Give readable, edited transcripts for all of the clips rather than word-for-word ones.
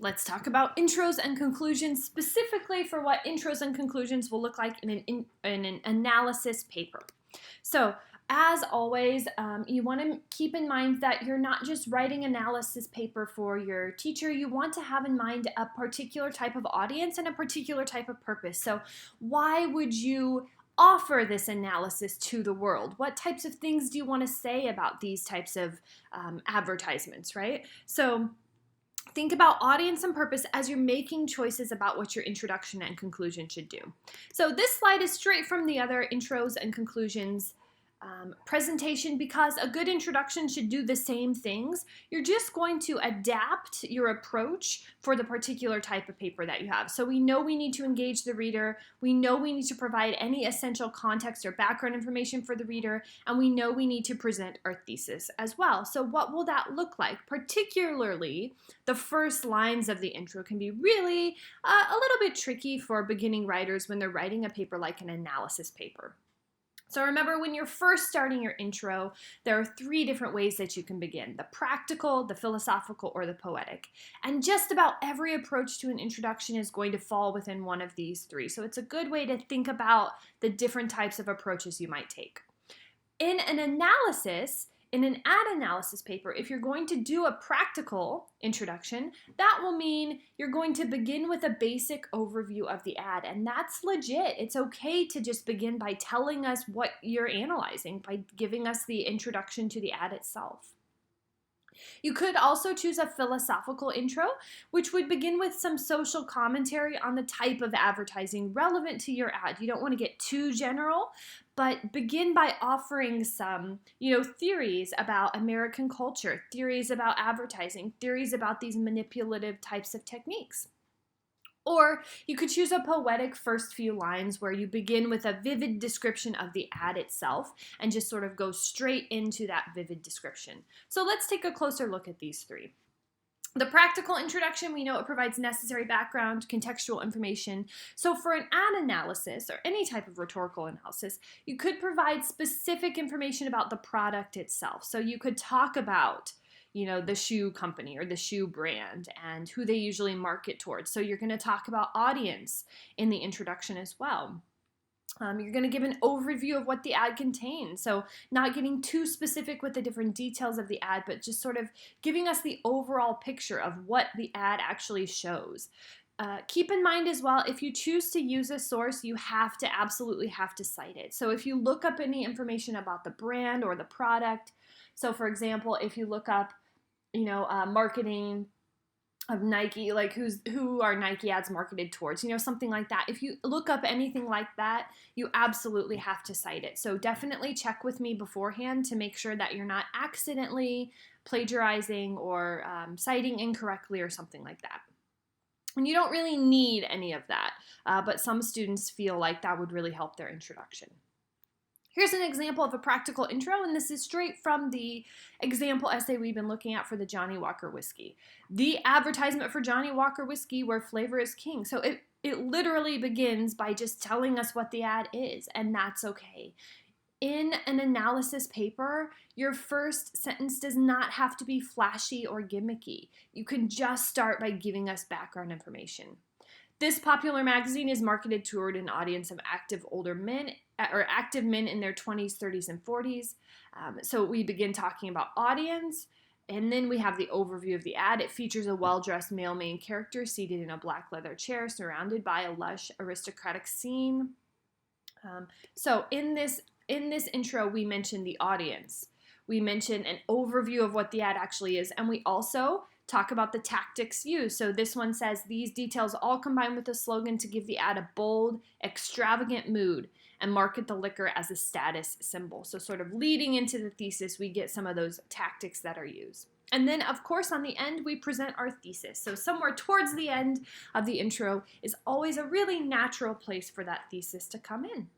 Let's talk about intros and conclusions, specifically for what intros and conclusions will look like in an analysis paper. So, as always, you want to keep in mind that you're not just writing analysis paper for your teacher. You want to have in mind a particular type of audience and a particular type of purpose. So, why would you offer this analysis to the world? What types of things do you want to say about these types of advertisements, right? So, think about audience and purpose as you're making choices about what your introduction and conclusion should do. So this slide is straight from the other intros and conclusions presentation because a good introduction should do the same things. You're just going to adapt your approach for the particular type of paper that you have. So we know we need to engage the reader, we know we need to provide any essential context or background information for the reader, and we know we need to present our thesis as well. So what will that look like? Particularly, the first lines of the intro can be really a little bit tricky for beginning writers when they're writing a paper like an analysis paper. So remember, when you're first starting your intro, there are 3 different ways that you can begin: the practical, the philosophical, or the poetic. And just about every approach to an introduction is going to fall within one of these 3. So it's a good way to think about the different types of approaches you might take. In an analysis, in an ad analysis paper, if you're going to do a practical introduction, that will mean you're going to begin with a basic overview of the ad, and that's legit. It's okay to just begin by telling us what you're analyzing, by giving us the introduction to the ad itself. You could also choose a philosophical intro, which would begin with some social commentary on the type of advertising relevant to your ad. You don't want to get too general, but begin by offering some, theories about American culture, theories about advertising, theories about these manipulative types of techniques. Or you could choose a poetic first few lines where you begin with a vivid description of the ad itself and just sort of go straight into that vivid description. So let's take a closer look at these 3. The practical introduction, we know it provides necessary background, contextual information. So for an ad analysis or any type of rhetorical analysis, you could provide specific information about the product itself. So you could talk about the shoe company or the shoe brand and who they usually market towards. So you're going to talk about audience in the introduction as well. You're going to give an overview of what the ad contains. So not getting too specific with the different details of the ad, but just sort of giving us the overall picture of what the ad actually shows. Keep in mind as well, if you choose to use a source, you absolutely have to cite it. So if you look up any information about the brand or the product, so for example, if you look up marketing of Nike, like who are Nike ads marketed towards, something like that. If you look up anything like that, you absolutely have to cite it. So definitely check with me beforehand to make sure that you're not accidentally plagiarizing or citing incorrectly or something like that. And you don't really need any of that, but some students feel like that would really help their introduction. Here's an example of a practical intro, and this is straight from the example essay we've been looking at for the Johnnie Walker whiskey. The advertisement for Johnnie Walker whiskey, where flavor is king. So it literally begins by just telling us what the ad is, and that's okay. In an analysis paper, your first sentence does not have to be flashy or gimmicky. You can just start by giving us background information. This popular magazine is marketed toward an audience of active older men or active men in their 20s, 30s, and 40s. So we begin talking about audience, and then we have the overview of the ad. It features a well-dressed male main character seated in a black leather chair surrounded by a lush aristocratic scene. So in this intro, we mentioned the audience. We mentioned an overview of what the ad actually is, and we also talk about the tactics used. So this one says, these details all combine with a slogan to give the ad a bold, extravagant mood and market the liquor as a status symbol. So sort of leading into the thesis, we get some of those tactics that are used. And then, of course, on the end, we present our thesis. So somewhere towards the end of the intro is always a really natural place for that thesis to come in.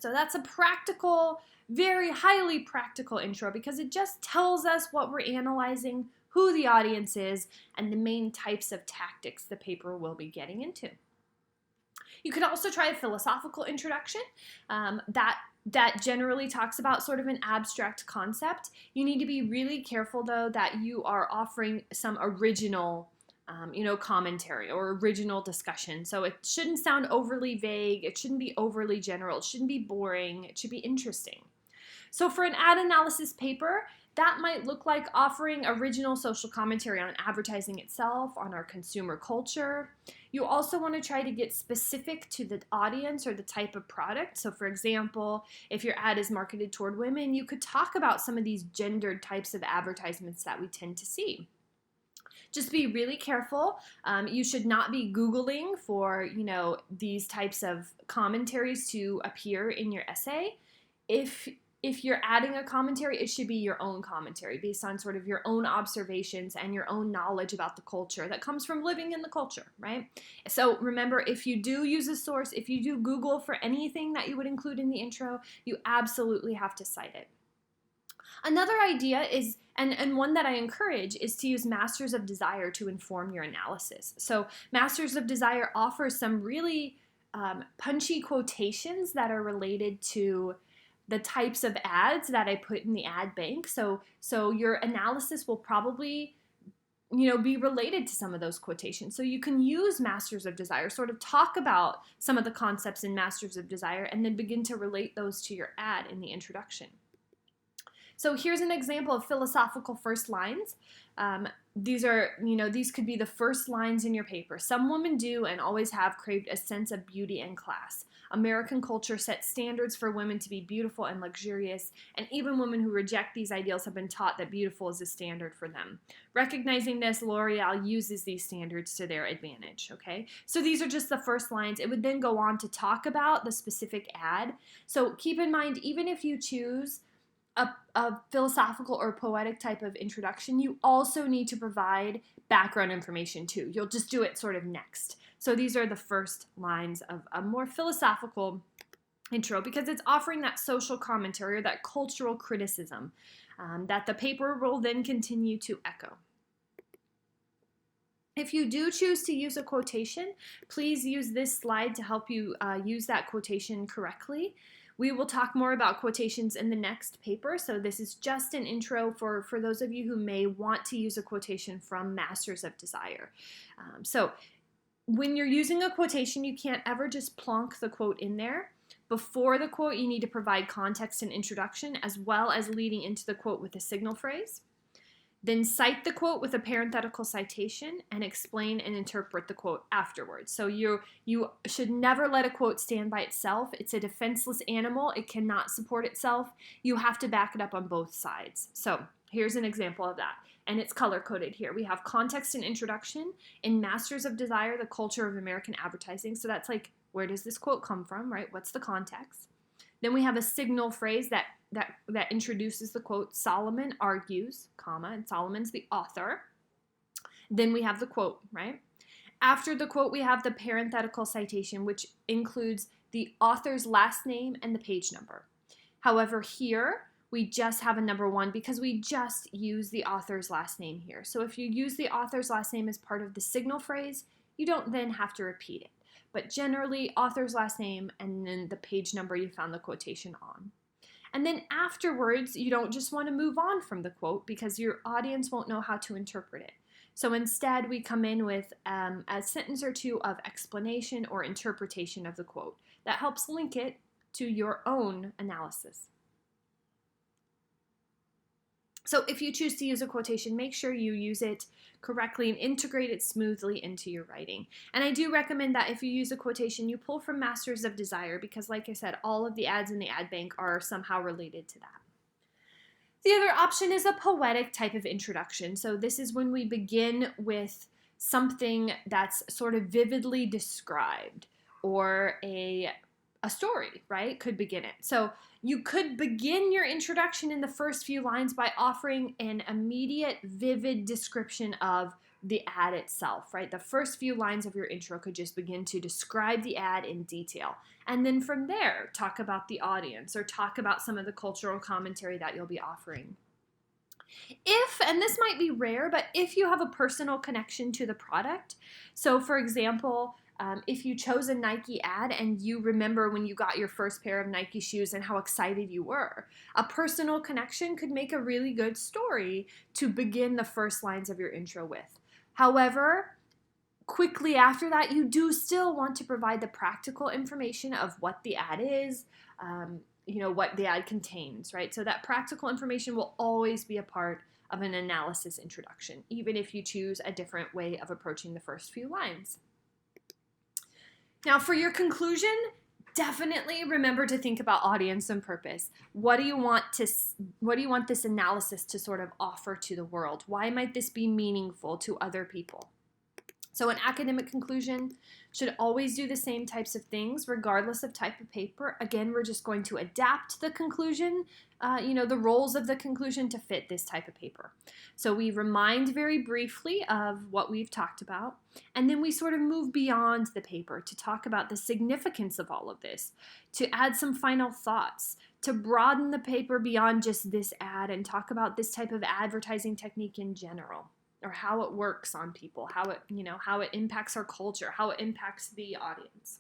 So that's a practical, very highly practical intro because it just tells us what we're analyzing, who the audience is, and the main types of tactics the paper will be getting into. You could also try a philosophical introduction that generally talks about sort of an abstract concept. You need to be really careful, though, that you are offering some original commentary or original discussion. So it shouldn't sound overly vague. It shouldn't be overly general. It shouldn't be boring. It should be interesting. So for an ad analysis paper, that might look like offering original social commentary on advertising itself, on our consumer culture. You also want to try to get specific to the audience or the type of product. So for example, if your ad is marketed toward women, you could talk about some of these gendered types of advertisements that we tend to see. Just be really careful. You should not be Googling for, these types of commentaries to appear in your essay. If you're adding a commentary, it should be your own commentary based on sort of your own observations and your own knowledge about the culture that comes from living in the culture, right? So remember, if you do use a source, if you do Google for anything that you would include in the intro, you absolutely have to cite it. Another idea is, and one that I encourage, is to use Masters of Desire to inform your analysis. So Masters of Desire offers some really punchy quotations that are related to the types of ads that I put in the ad bank. So your analysis will probably be related to some of those quotations. So you can use Masters of Desire, sort of talk about some of the concepts in Masters of Desire, and then begin to relate those to your ad in the introduction. So here's an example of philosophical first lines. These could be the first lines in your paper. Some women do and always have craved a sense of beauty and class. American culture sets standards for women to be beautiful and luxurious, and even women who reject these ideals have been taught that beautiful is a standard for them. Recognizing this, L'Oreal uses these standards to their advantage, okay? So these are just the first lines. It would then go on to talk about the specific ad. So keep in mind, even if you choose a philosophical or poetic type of introduction, you also need to provide background information too. You'll just do it sort of next. So these are the first lines of a more philosophical intro because it's offering that social commentary or that cultural criticism that the paper will then continue to echo. If you do choose to use a quotation, please use this slide to help you use that quotation correctly. We will talk more about quotations in the next paper, so this is just an intro for those of you who may want to use a quotation from Masters of Desire. So when you're using a quotation, you can't ever just plonk the quote in there. Before the quote, you need to provide context and introduction, as well as leading into the quote with a signal phrase. Then cite the quote with a parenthetical citation and explain and interpret the quote afterwards. So you should never let a quote stand by itself. It's a defenseless animal. It cannot support itself. You have to back it up on both sides. So here's an example of that. And it's color-coded here. We have context and introduction in Masters of Desire, the culture of American advertising. So that's like, where does this quote come from, right? What's the context? Then we have a signal phrase that introduces the quote, Solomon argues, comma, and Solomon's the author. Then we have the quote, right? After the quote, we have the parenthetical citation, which includes the author's last name and the page number. However, here, we just have a number 1 because we just use the author's last name here. So if you use the author's last name as part of the signal phrase, you don't then have to repeat it. But generally, author's last name and then the page number you found the quotation on. And then afterwards, you don't just want to move on from the quote because your audience won't know how to interpret it. So instead, we come in with a sentence or two of explanation or interpretation of the quote that helps link it to your own analysis. So if you choose to use a quotation, make sure you use it correctly and integrate it smoothly into your writing. And I do recommend that if you use a quotation, you pull from Masters of Desire because, like I said, all of the ads in the ad bank are somehow related to that. The other option is a poetic type of introduction. So this is when we begin with something that's sort of vividly described or a story, right? Could begin it. So you could begin your introduction in the first few lines by offering an immediate, vivid description of the ad itself, right? The first few lines of your intro could just begin to describe the ad in detail. And then from there, talk about the audience or talk about some of the cultural commentary that you'll be offering. If, and this might be rare, but if you have a personal connection to the product, so for example, if you chose a Nike ad and you remember when you got your first pair of Nike shoes and how excited you were, a personal connection could make a really good story to begin the first lines of your intro with. However, quickly after that, you do still want to provide the practical information of what the ad is, what the ad contains, right? So that practical information will always be a part of an analysis introduction, even if you choose a different way of approaching the first few lines. Now, for your conclusion, definitely remember to think about audience and purpose. What do you want this analysis to sort of offer to the world? Why might this be meaningful to other people? So an academic conclusion should always do the same types of things regardless of type of paper. Again, we're just going to adapt the conclusion, the roles of the conclusion to fit this type of paper. So we remind very briefly of what we've talked about, and then we sort of move beyond the paper to talk about the significance of all of this, to add some final thoughts, to broaden the paper beyond just this ad and talk about this type of advertising technique in general, or how it works on people, how it impacts our culture, how it impacts the audience.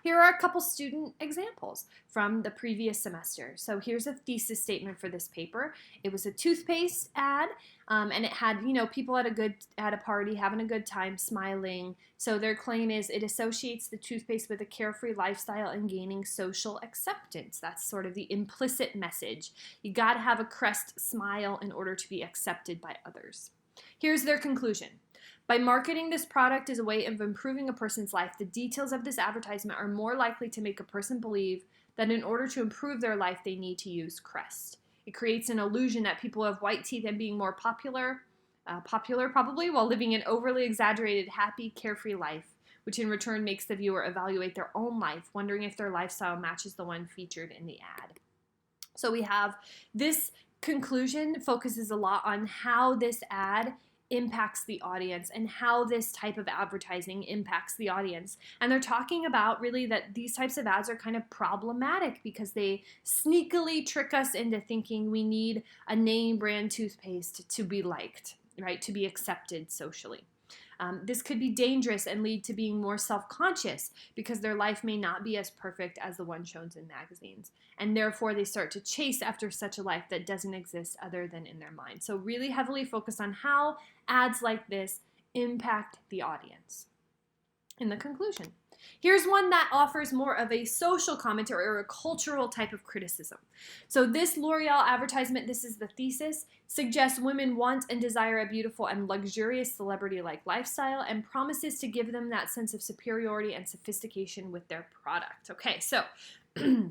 Here are a couple student examples from the previous semester. So here's a thesis statement for this paper. It was a toothpaste ad, and it had, people at a party having a good time, smiling. So their claim is it associates the toothpaste with a carefree lifestyle and gaining social acceptance. That's sort of the implicit message. You got to have a crest smile in order to be accepted by others. Here's their conclusion. By marketing this product as a way of improving a person's life, the details of this advertisement are more likely to make a person believe that in order to improve their life, they need to use Crest. It creates an illusion that people have white teeth and being more popular probably, while living an overly exaggerated, happy, carefree life, which in return makes the viewer evaluate their own life, wondering if their lifestyle matches the one featured in the ad. So we have this conclusion focuses a lot on how this ad impacts the audience and how this type of advertising impacts the audience. And they're talking about really that these types of ads are kind of problematic because they sneakily trick us into thinking we need a name brand toothpaste to be liked, right? To be accepted socially. This could be dangerous and lead to being more self-conscious because their life may not be as perfect as the one shown in magazines. And therefore, they start to chase after such a life that doesn't exist other than in their mind. So really heavily focus on how ads like this impact the audience. In the conclusion, here's one that offers more of a social commentary or a cultural type of criticism. So this L'Oreal advertisement, this is the thesis, suggests women want and desire a beautiful and luxurious celebrity-like lifestyle and promises to give them that sense of superiority and sophistication with their product. Okay, so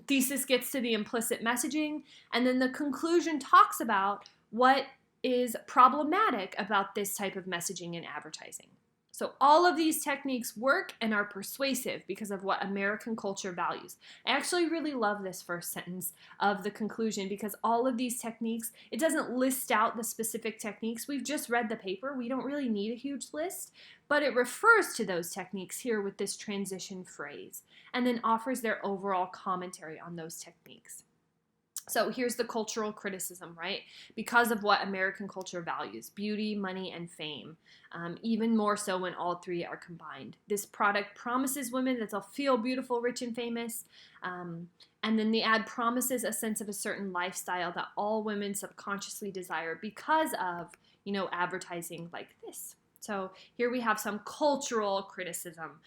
thesis gets to the implicit messaging, and then the conclusion talks about what is problematic about this type of messaging in advertising. So all of these techniques work and are persuasive because of what American culture values. I actually really love this first sentence of the conclusion because all of these techniques, it doesn't list out the specific techniques. We've just read the paper. We don't really need a huge list, but it refers to those techniques here with this transition phrase and then offers their overall commentary on those techniques. So here's the cultural criticism, right? Because of what American culture values, beauty, money, and fame, even more so when all three are combined. This product promises women that they'll feel beautiful, rich, and famous. And then the ad promises a sense of a certain lifestyle that all women subconsciously desire because of, advertising like this. So here we have some cultural criticism,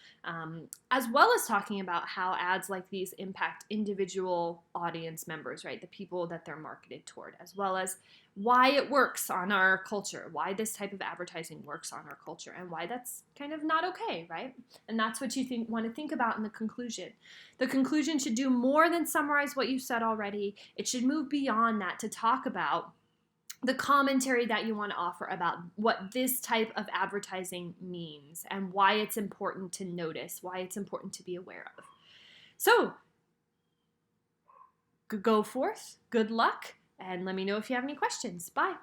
as well as talking about how ads like these impact individual audience members, right? The people that they're marketed toward, as well as why it works on our culture, why this type of advertising works on our culture, and why that's kind of not okay, right? And that's what you want to think about in the conclusion. The conclusion should do more than summarize what you said already. It should move beyond that to talk about the commentary that you want to offer about what this type of advertising means and why it's important to notice, why it's important to be aware of. So, go forth, good luck, and let me know if you have any questions. Bye.